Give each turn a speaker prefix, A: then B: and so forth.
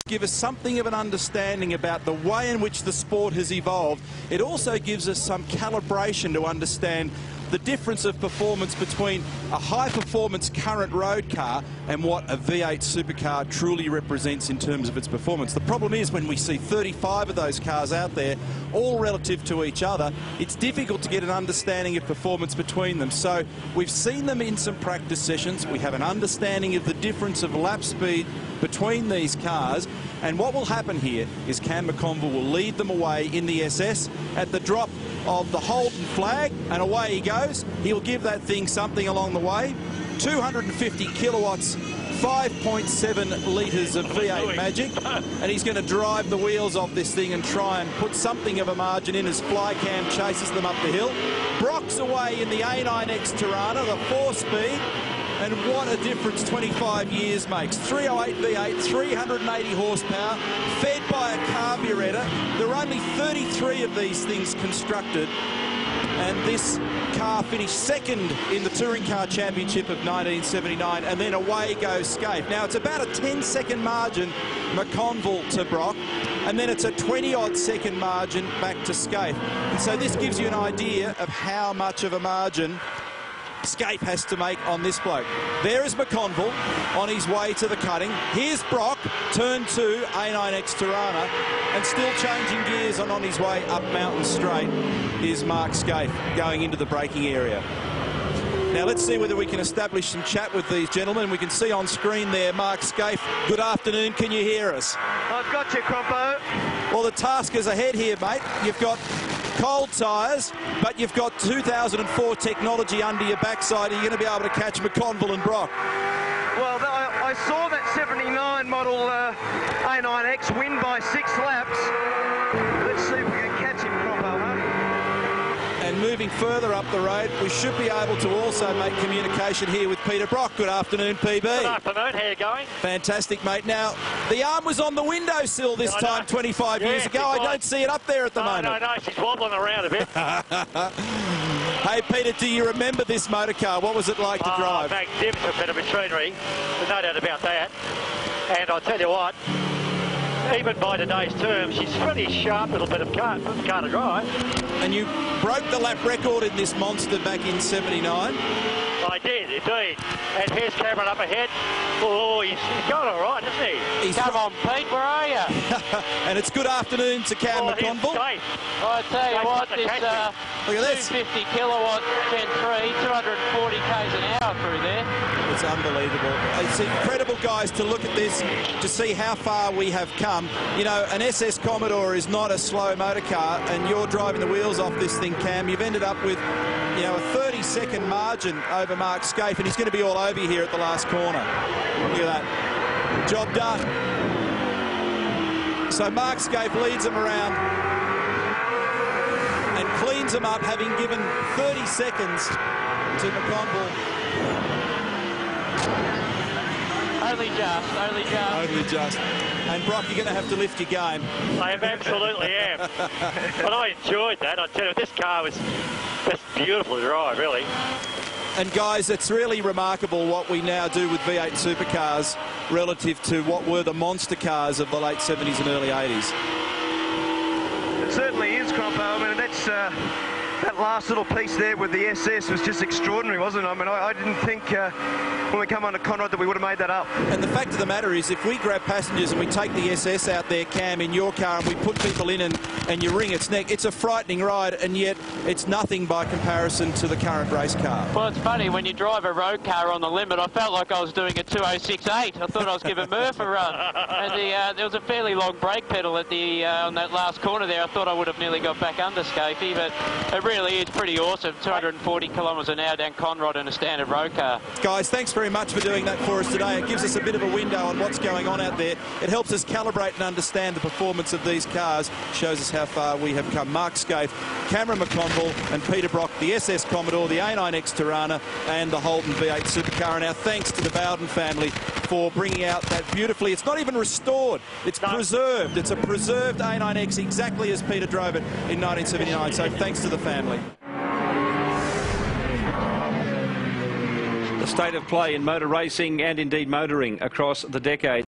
A: give us something of an understanding about the way in which the sport has evolved. It also gives us some calibration to understand the difference of performance between a high-performance current road car and what a V8 supercar truly represents in terms of its performance. The problem is when we see 35 of those cars out there, all relative to each other, it's difficult to get an understanding of performance between them. So we've seen them in some practice sessions. We have an understanding of the difference of lap speed between these cars, and what will happen here is Cam McConville will lead them away in the SS at the drop of the Holden flag, and away he goes. He'll give that thing something along the way. 250 kilowatts, 5.7 litres of V8 magic, and he's going to drive the wheels off this thing and try and put something of a margin in as Flycam chases them up the hill. Brock's away in the A9X Tirana, the 4-speed. And what a difference 25 years makes. 308 V8, 380 horsepower, fed by a carburettor. There are only 33 of these things constructed. And this car finished second in the Touring Car Championship of 1979, and then away goes Scaife. Now, it's about a 10-second margin, McConville to Brock, and then it's a 20-odd second margin back to Scaife. And so this gives you an idea of how much of a margin Scaife has to make on this bloke. There is McConville on his way to the cutting. Here's Brock, turn 2, A9X Tirana, and still changing gears on his way up Mountain Straight is Mark Scaife going into the braking area. Now let's see whether we can establish some chat with these gentlemen. We can see on screen there Mark Scaife. Good afternoon, can you hear us?
B: I've got you, Crompo.
A: Well, the task is ahead here, mate. You've got cold tyres, but you've got 2004 technology under your backside. Are you going to be able to catch McConville and Brock?
B: Well, I saw that 79 model A9X win by 6 laps. Let's see if we can catch him, Crompo, huh?
A: And moving further up the road, we should be able to also make communication here with Peter Brock. Good afternoon, PB.
C: Good afternoon, how you going?
A: Fantastic, mate. Now, the arm was on the windowsill this time 25 years ago. I don't see it up there at the moment.
C: No, she's wobbling around a bit.
A: Hey, Peter, do you remember this motor car? What was it like to drive?
C: Magnificent bit of machinery, there's no doubt about that. And I'll tell you what, even by today's terms, she's a pretty sharp little bit of car to drive.
A: And you broke the lap record in this monster back in '79.
C: I did, indeed. And here's Cameron up ahead. Oh, he's going all right, isn't he?
D: Come on, Pete, where are you?
A: And it's good afternoon to Cam McConville.
D: I tell you what, this
A: look at this.
D: 250 kilowatt Gen 3, 240 k's an hour through there.
A: It's unbelievable. It's incredible, guys, to look at this, to see how far we have come. You know, an SS Commodore is not a slow motor car, and you're driving the wheels off this thing, Cam. You've ended up with, you know, a 30-second margin over Mark Scaife, and he's going to be all over you here at the last corner. Look at that. Job done. So Mark Scaife leads him around and cleans him up, having given 30 seconds to McConville.
D: Only just.
A: And Brock, you're going to have to lift your game.
C: I absolutely am. But I enjoyed that. I tell you, this car was just beautiful to drive, really.
A: And guys, it's really remarkable what we now do with V8 supercars relative to what were the monster cars of the late 70s and early 80s.
B: It certainly is, Crompo. I mean, that's that last little piece there with the SS was just extraordinary, wasn't it? I mean, I didn't think when we come on to Conrad that we would have made that up.
A: And the fact of the matter is, if we grab passengers and we take the SS out there, Cam, in your car, and we put people in and you wring its neck, it's a frightening ride, and yet it's nothing by comparison to the current race car.
D: Well, it's funny, when you drive a road car on the limit, I felt like I was doing a 206.8. I thought I was giving Murph a run. And there was a fairly long brake pedal at the on that last corner there. I thought I would have nearly got back under Scaife, but it really is pretty awesome. 240 kilometres an hour down Conrad in a standard road car.
A: Guys, thanks very much for doing that for us today. It gives us a bit of a window on what's going on out there. It helps us calibrate and understand the performance of these cars. Shows us how far we have come. Mark Scaife, Cameron McConville and Peter Brock, the SS Commodore, the A9X Tirana and the Holden V8 supercar. And our thanks to the Bowden family for bringing out that beautifully. It's not even restored. It's preserved. It's a preserved A9X exactly as Peter drove it in 1979. So thanks to the family.
E: The state of play in motor racing and indeed motoring across the decades.